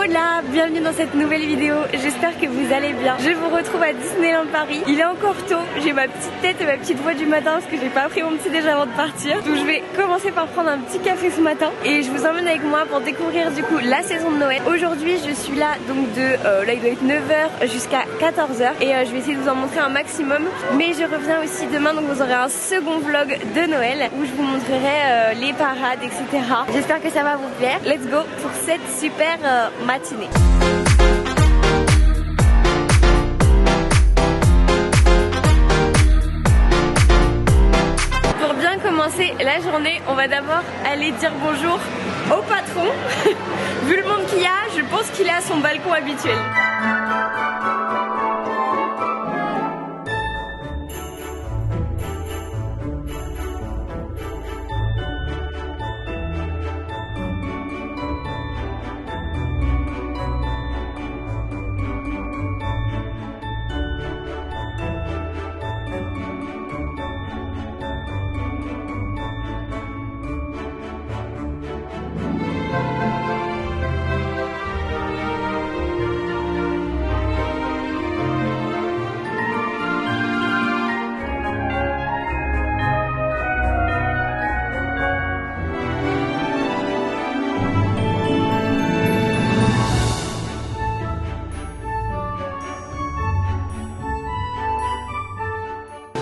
Hola, bienvenue dans cette nouvelle vidéo, j'espère que vous allez bien. Je vous retrouve à Disneyland Paris. Il est encore tôt, j'ai ma petite tête et ma petite voix du matin parce que j'ai pas pris mon petit déj avant de partir. Donc je vais commencer par prendre un petit café ce matin et je vous emmène avec moi pour découvrir du coup la saison de Noël. Aujourd'hui je suis là donc là il doit être 9h jusqu'à 14h et je vais essayer de vous en montrer un maximum. Mais je reviens aussi demain, donc vous aurez un second vlog de Noël où je vous montrerai les parades, etc. J'espère que ça va vous plaire. Let's go pour cette super matinée. Pour bien commencer la journée, on va d'abord aller dire bonjour au patron. Vu le monde qu'il y a, je pense qu'il est à son balcon habituel.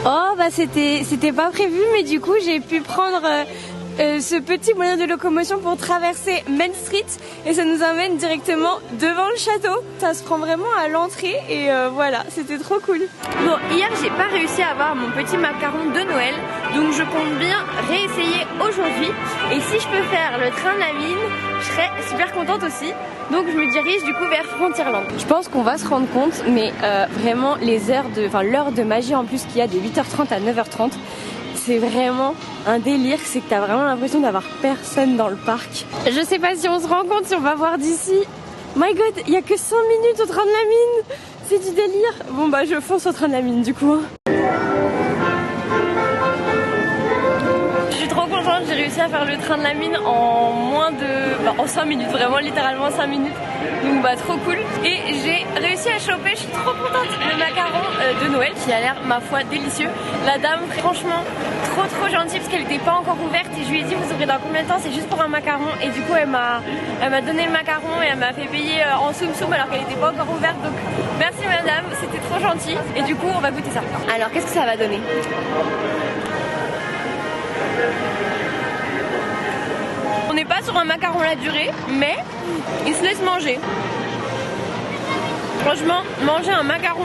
Oh bah c'était pas prévu, mais du coup j'ai pu prendre ce petit moyen de locomotion pour traverser Main Street et ça nous emmène directement devant le château. Ça se prend vraiment à l'entrée et voilà, c'était trop cool. Bon, hier j'ai pas réussi à avoir mon petit macaron de Noël, donc je compte bien réessayer aujourd'hui. Et si je peux faire le train de la mine, je serais super contente aussi. Donc je me dirige du coup vers Frontierland. Je pense qu'on va se rendre compte, mais vraiment l'heure de magie en plus qu'il y a de 8h30 à 9h30, c'est vraiment un délire. C'est que t'as vraiment l'impression d'avoir personne dans le parc. Je sais pas si on se rend compte, si on va voir d'ici. My god, il y a que 100 minutes au train de la mine. C'est du délire. Bon bah je fonce au train de la mine du coup. Je suis trop contente, j'ai réussi à faire le train de la mine en en 5 minutes, vraiment littéralement 5 minutes. Donc bah trop cool. Et j'ai réussi à choper, je suis trop contente, le macaron de Noël qui a l'air ma foi délicieux. La dame franchement trop gentille parce qu'elle n'était pas encore ouverte et je lui ai dit vous ouvrez dans combien de temps, c'est juste pour un macaron. Et du coup elle m'a donné le macaron et elle m'a fait payer en soum alors qu'elle n'était pas encore ouverte. Donc merci madame, c'était trop gentil. Et du coup on va goûter ça. Alors qu'est-ce que ça va donner? On n'est pas sur un macaron la durée, mais il se laisse manger. Franchement, manger un macaron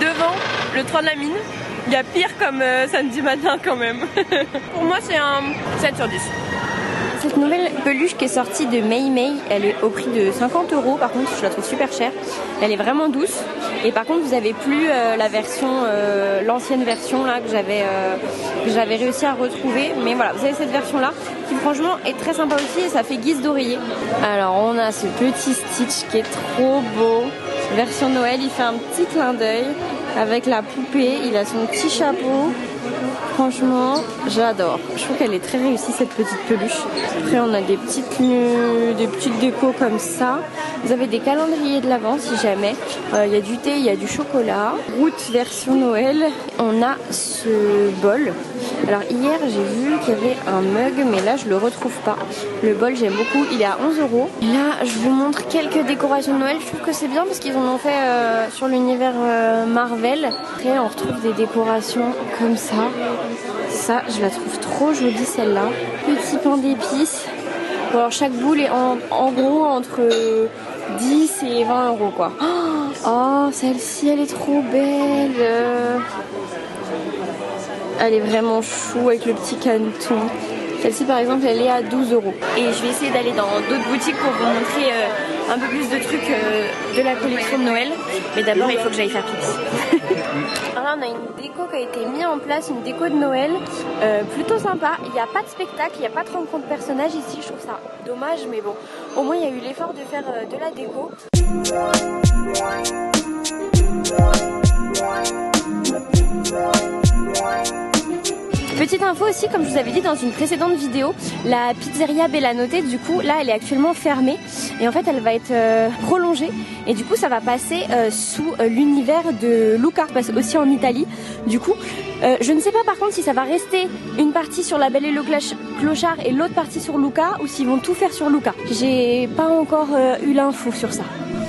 devant le train de la mine, il y a pire comme samedi matin quand même. Pour moi, c'est un 7 sur 10. Cette nouvelle peluche qui est sortie de Mei Mei, elle est au prix de 50 €. Par contre, je la trouve super chère. Elle est vraiment douce. Et par contre, vous avez plus la version, l'ancienne version là que j'avais réussi à retrouver. Mais voilà, vous avez cette version là qui franchement est très sympa aussi et ça fait guise d'oreiller. Alors, on a ce petit Stitch qui est trop beau. Version Noël, il fait un petit clin d'œil avec la poupée. Il a son petit chapeau. Franchement, j'adore. Je trouve qu'elle est très réussie cette petite peluche. Après, on a des petites décos comme ça. Vous avez des calendriers de l'Avent si jamais. Il y a du thé, il y a du chocolat. Route version Noël. On a ce bol. Alors hier, j'ai vu qu'il y avait un mug, mais là, je le retrouve pas. Le bol, j'aime beaucoup. Il est à 11 €. Là, je vous montre quelques décorations de Noël. Je trouve que c'est bien parce qu'ils en ont fait sur l'univers Marvel. Après, on retrouve des décorations comme ça. Ça, je la trouve trop jolie celle-là. Petit pain d'épices. Bon, alors chaque boule est en gros entre 10 et 20 € quoi. Oh, celle-ci, elle est trop belle. Elle est vraiment chou avec le petit caneton. Celle-ci par exemple, elle est à 12 €. Et je vais essayer d'aller dans d'autres boutiques pour vous montrer un peu plus de trucs de la collection de Noël. Mais d'abord, il faut que j'aille faire pipi. Alors là, on a une déco qui a été mise en place, une déco de Noël plutôt sympa. Il n'y a pas de spectacle, il n'y a pas de rencontre personnage ici. Je trouve ça dommage, mais bon, au moins il y a eu l'effort de faire de la déco. Petite info aussi, comme je vous avais dit dans une précédente vidéo, la pizzeria Bellanotte, du coup là elle est actuellement fermée et en fait elle va être prolongée et du coup ça va passer sous l'univers de Luca, ça passe aussi en Italie. Du coup je ne sais pas par contre si ça va rester une partie sur La Belle et le Clochard et l'autre partie sur Luca ou s'ils vont tout faire sur Luca. J'ai pas encore eu l'info sur ça.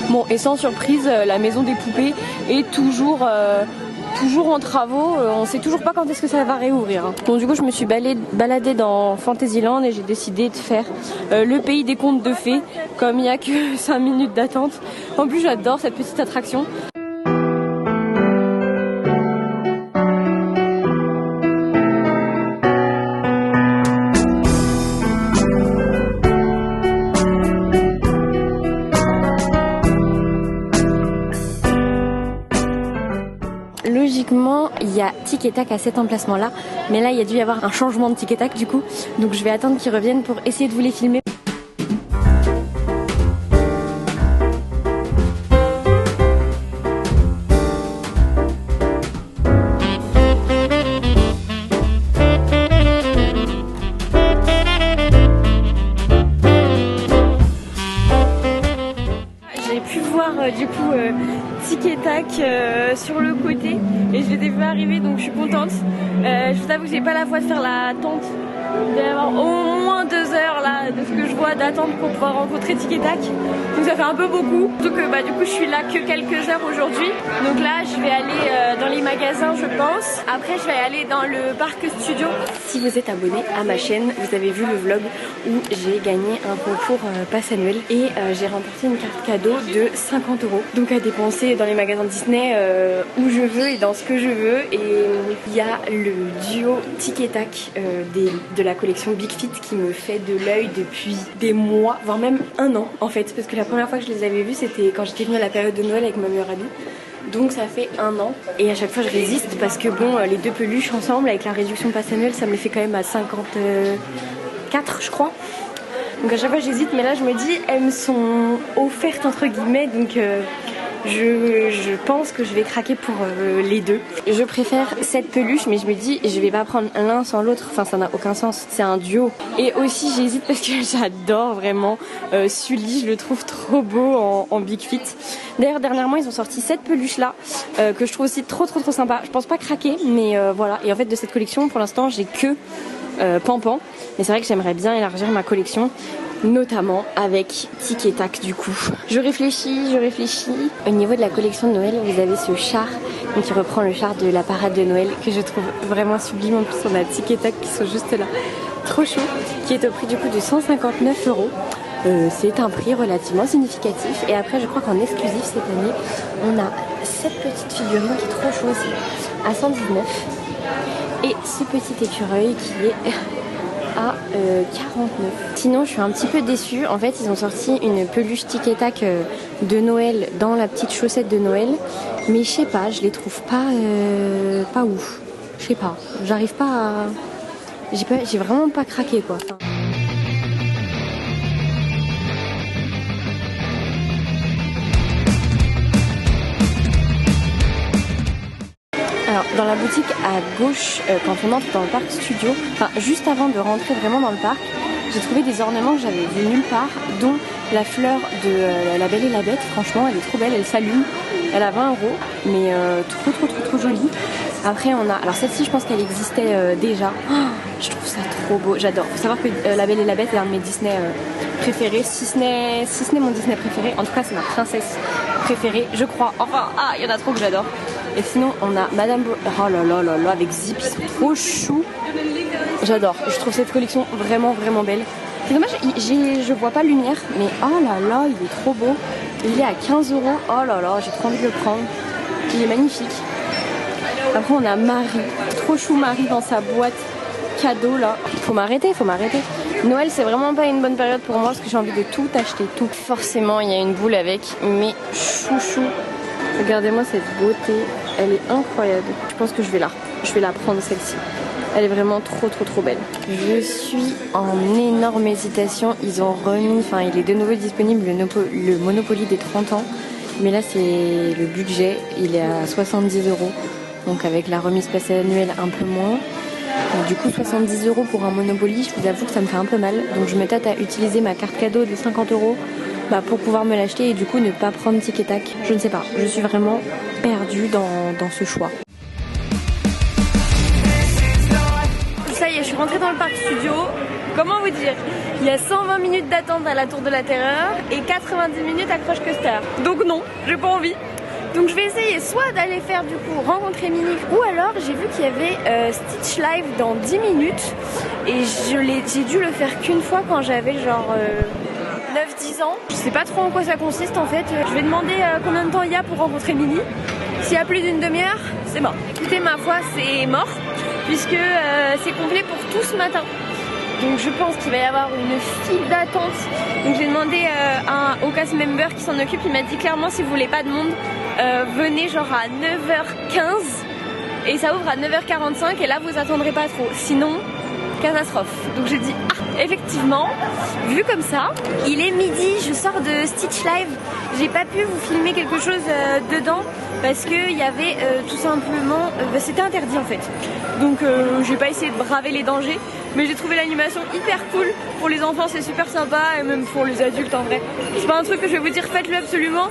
Bon, et sans surprise, la maison des poupées est toujours en travaux. On sait toujours pas quand est-ce que ça va réouvrir. Bon, du coup, je me suis baladée dans Fantasyland et j'ai décidé de faire le pays des contes de fées, comme il n'y a que 5 minutes d'attente. En plus, j'adore cette petite attraction. Logiquement, il y a Tic et Tac à cet emplacement-là, mais là, il y a dû y avoir un changement de Tic et Tac du coup, donc je vais attendre qu'ils reviennent pour essayer de vous les filmer. J'ai pu voir du coup Tic et Tac sur le côté et je les ai vus arriver, donc je suis contente. Je vous avoue que j'ai pas la foi de faire l'attente. Il doit y avoir au moins 2 heures là de ce que je vois d'attente pour pouvoir rencontrer Tic et Tac. Donc ça fait un peu beaucoup. Surtout que du coup je suis là que quelques heures aujourd'hui. Donc là je vais aller dans les magasins je pense. Après je vais aller dans le parc studio. Si vous êtes abonné à ma chaîne, vous avez vu le vlog où j'ai gagné un concours pass annuel et j'ai remporté une carte cadeau de 50 €. Donc à dépenser dans les magasins Disney où je veux et dans ce que je veux. Et il y a le duo Tic et Tac de la collection Big Fit qui me fait de l'œil depuis des mois, voire même un an en fait, parce que la première fois que je les avais vus c'était quand j'étais venue à la période de Noël avec ma meilleure amie. Donc ça fait un an et à chaque fois je résiste parce que bon, les deux peluches ensemble avec la réduction pass annuelle ça me les fait quand même à 54 je crois. Donc à chaque fois j'hésite, mais là je me dis elles me sont offertes entre guillemets, donc je pense que je vais craquer pour les deux. Je préfère cette peluche, mais je me dis je vais pas prendre l'un sans l'autre, enfin ça n'a aucun sens, c'est un duo. Et aussi j'hésite parce que j'adore vraiment Sully, je le trouve trop beau en Big Fit. D'ailleurs dernièrement ils ont sorti cette peluche là que je trouve aussi trop sympa. Je pense pas craquer, mais voilà. Et en fait de cette collection pour l'instant j'ai que Pampan, mais c'est vrai que j'aimerais bien élargir ma collection, notamment avec Tic et Tac du coup. Je réfléchis. Au niveau de la collection de Noël, vous avez ce char qui reprend le char de la parade de Noël que je trouve vraiment sublime. En plus on a Tic et Tac qui sont juste là, trop chaud, qui est au prix du coup de 159 €. C'est un prix relativement significatif. Et après je crois qu'en exclusif cette année on a cette petite figurine qui est trop chou aussi à 119 € et ce petit écureuil qui est à 49. Sinon je suis un petit peu déçue, en fait ils ont sorti une peluche Tic et Tac de Noël dans la petite chaussette de Noël, mais je sais pas, je les trouve pas ouf, je sais pas, j'arrive pas à... j'ai vraiment pas craqué quoi. Alors dans la boutique à gauche, quand on entre dans le parc studio, enfin juste avant de rentrer vraiment dans le parc, j'ai trouvé des ornements que j'avais vus nulle part, dont la fleur de La Belle et la Bête. Franchement elle est trop belle, elle s'allume, elle a 20 €, mais trop jolie. Après on a, alors celle-ci je pense qu'elle existait déjà. Oh, je trouve ça trop beau, j'adore. Faut savoir que La Belle et la Bête est un de mes Disney préférés, si ce n'est mon Disney préféré, en tout cas c'est ma princesse préférée je crois. Enfin il y en a trop que j'adore. Et sinon on a Madame oh là avec Zip, ils sont trop choux. J'adore, je trouve cette collection vraiment belle. C'est dommage, je vois pas lumière, mais oh là il est trop beau. Il est à 15 €, oh là j'ai trop envie de le prendre. Il est magnifique. Après on a Marie, trop chou Marie dans sa boîte cadeau là. Faut m'arrêter. Noël c'est vraiment pas une bonne période pour moi parce que j'ai envie de tout acheter, tout. Forcément il y a une boule avec, mais chouchou. Regardez-moi cette beauté, elle est incroyable. Je pense que je vais la prendre celle-ci. Elle est vraiment trop belle. Je suis en énorme hésitation. Ils ont remis, enfin il est de nouveau disponible le Monopoly des 30 ans. Mais là c'est le budget, il est à 70 €. Donc avec la remise pass annuelle un peu moins. Donc, du coup 70 € pour un Monopoly, je vous avoue que ça me fait un peu mal. Donc je me tâte à utiliser ma carte cadeau de 50 € pour pouvoir me l'acheter et du coup ne pas prendre Tic et Tac. Je ne sais pas, je suis vraiment perdue dans ce choix. Ça y est, je suis rentrée dans le parc studio. Comment vous dire? Il y a 120 minutes d'attente à la Tour de la Terreur et 90 minutes à Crush Coaster. Donc non, j'ai pas envie. Donc je vais essayer soit d'aller faire du coup rencontrer Minnie, ou alors j'ai vu qu'il y avait Stitch Live dans 10 minutes et j'ai dû le faire qu'une fois quand j'avais genre 9-10 ans. Je sais pas trop en quoi ça consiste en fait. Je vais demander combien de temps il y a pour rencontrer Minnie. S'il y a plus d'une demi-heure, c'est mort. Écoutez, ma foi, c'est mort puisque c'est complet pour tout ce matin. Donc je pense qu'il va y avoir une file d'attente. Donc j'ai demandé au cast member qui s'en occupe, il m'a dit clairement si vous voulez pas de monde, venez genre à 9h15 et ça ouvre à 9h45 et là vous attendrez pas trop. Sinon, catastrophe. Donc j'ai dit effectivement, vu comme ça, il est midi, je sors de Stitch Live, j'ai pas pu vous filmer quelque chose dedans parce que il y avait tout simplement, c'était interdit en fait. Donc j'ai pas essayé de braver les dangers, mais j'ai trouvé l'animation hyper cool. Pour les enfants c'est super sympa et même pour les adultes en vrai. C'est pas un truc que je vais vous dire faites-le absolument,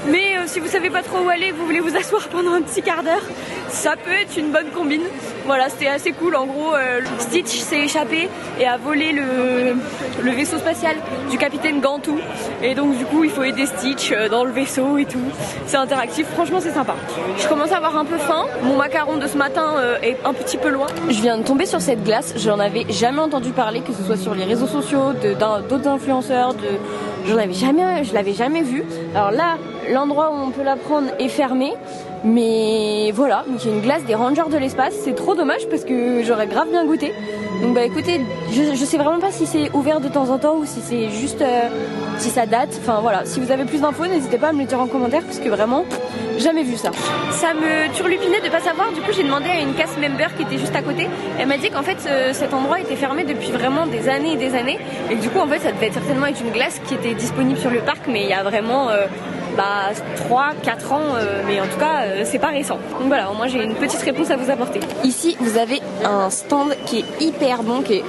mais si vous savez pas trop où aller, vous voulez vous asseoir pendant un petit quart d'heure, ça peut être une bonne combine. Voilà, c'était assez cool. En gros, Stitch s'est échappé et a volé le vaisseau spatial du capitaine Gantou. Et donc du coup, il faut aider Stitch dans le vaisseau et tout. C'est interactif, franchement c'est sympa. Je commence à avoir un peu faim. Mon macaron de ce matin est un petit peu loin. Je viens de tomber sur cette glace, j'en avais jamais entendu parler, que ce soit sur les réseaux sociaux, d'autres influenceurs, je l'avais jamais vue. Alors là, l'endroit où on peut la prendre est fermé. Mais voilà, donc il y a une glace des Rangers de l'espace, c'est trop dommage parce que j'aurais grave bien goûté. Donc bah écoutez, je sais vraiment pas si c'est ouvert de temps en temps ou si c'est juste si ça date. Enfin voilà, si vous avez plus d'infos, n'hésitez pas à me le dire en commentaire parce que vraiment, jamais vu ça. Ça me turlupinait de pas savoir, du coup j'ai demandé à une cast member qui était juste à côté. Elle m'a dit qu'en fait cet endroit était fermé depuis vraiment des années et des années. Et du coup en fait ça devait certainement être une glace qui était disponible sur le parc, mais il y a vraiment 3-4 ans, mais en tout cas c'est pas récent. Donc voilà, au moins j'ai une petite réponse à vous apporter. Ici vous avez un stand qui est hyper bon, qui est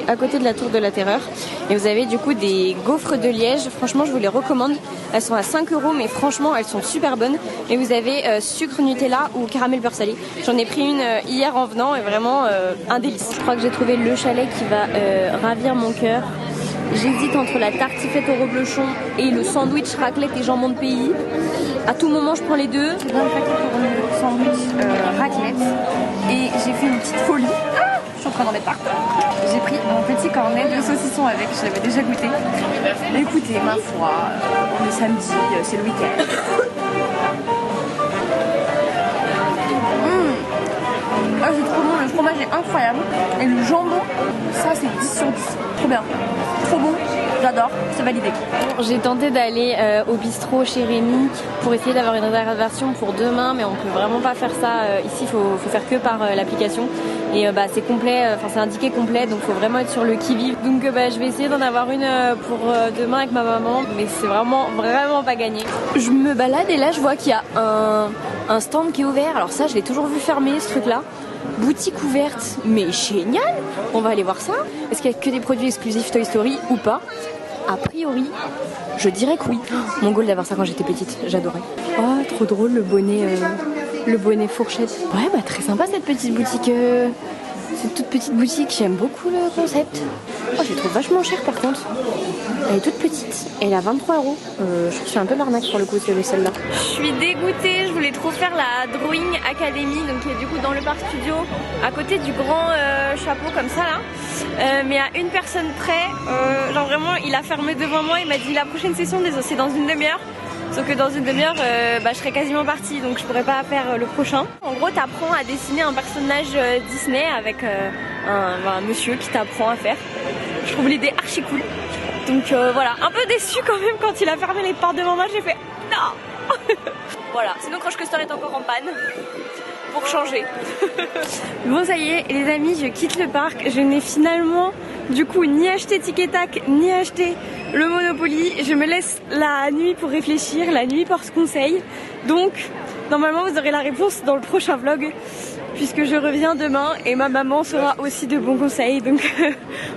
à côté de la Tour de la Terreur. Et vous avez du coup des gaufres de Liège, franchement je vous les recommande. Elles sont à 5 € mais franchement elles sont super bonnes. Et vous avez sucre Nutella ou caramel beurre salé. J'en ai pris une hier en venant et vraiment un délice. Je crois que j'ai trouvé le chalet qui va ravir mon cœur. J'hésite entre la tartiflette au reblochon et le sandwich raclette et jambon de pays. À tout moment, je prends les deux. J'ai bien craqué pour le sandwich raclette et j'ai fait une petite folie. Je suis en train d'en mettre partout. J'ai pris un petit cornet de saucisson avec, je l'avais déjà goûté. Écoutez, ma foi, on est samedi, c'est le week-end. Ah, c'est trop bon, le fromage est incroyable. Et le jambon, ça c'est 10 sur 10. Trop bien, trop bon, j'adore, c'est validé. J'ai tenté d'aller au bistrot chez Rémi pour essayer d'avoir une réservation pour demain, mais on peut vraiment pas faire ça. Ici, il faut faire que par l'application. Et c'est complet, c'est indiqué complet, donc faut vraiment être sur le qui-vive. Donc je vais essayer d'en avoir une pour demain avec ma maman, mais c'est vraiment pas gagné. Je me balade et là je vois qu'il y a un stand qui est ouvert. Alors ça, je l'ai toujours vu fermé, ce truc-là. Boutique ouverte, mais génial! On va aller voir ça. Est-ce qu'il y a que des produits exclusifs Toy Story ou pas? A priori, je dirais que oui. Mon goal d'avoir ça quand j'étais petite, j'adorais. Oh, trop drôle le bonnet fourchette. Ouais, très sympa cette petite boutique. Cette toute petite boutique, j'aime beaucoup le concept. Oh, je la trouve vachement chère par contre. Elle est toute petite, elle est à 23 €. Je trouve que c'est un peu l'arnaque pour le coup, celle-là. Je suis dégoûtée, je voulais trop faire la Drawing Academy, donc qui est du coup dans le parc studio, à côté du grand chapeau comme ça là. Mais à une personne près, genre vraiment, il a fermé devant moi, il m'a dit la prochaine session, c'est dans une demi-heure. Sauf que dans une demi-heure, je serai quasiment partie, donc je pourrais pas faire le prochain. En gros, t'apprends à dessiner un personnage Disney avec un monsieur qui t'apprend à faire. Je trouve l'idée archi cool. Donc voilà, un peu déçue quand même quand il a fermé les portes devant moi, j'ai fait non. Voilà, sinon Crush Coaster est encore en panne. Pour changer. Bon ça y est les amis, je quitte le parc. Je n'ai finalement du coup ni acheté Tic et Tac, ni acheté le Monopoly. Je me laisse la nuit pour réfléchir, la nuit porte conseil. Donc normalement vous aurez la réponse dans le prochain vlog. puisque je reviens demain et ma maman sera aussi de bons conseils. Donc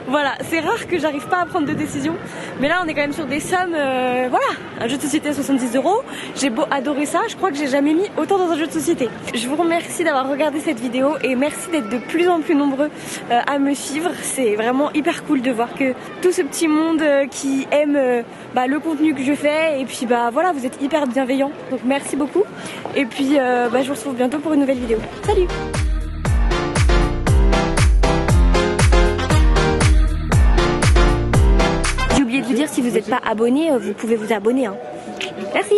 voilà, c'est rare que j'arrive pas à prendre de décision, mais là on est quand même sur des sommes, voilà, un jeu de société à 70 €. J'ai beau adorer ça, je crois que j'ai jamais mis autant dans un jeu de société. Je vous remercie d'avoir regardé cette vidéo et merci d'être de plus en plus nombreux à me suivre. C'est vraiment hyper cool de voir que tout ce petit monde qui aime le contenu que je fais, et puis voilà, vous êtes hyper bienveillants, donc merci beaucoup. Et puis je vous retrouve bientôt pour une nouvelle vidéo. Salut! J'ai oublié de vous dire, si vous n'êtes pas abonné, vous pouvez vous abonner, hein. Merci.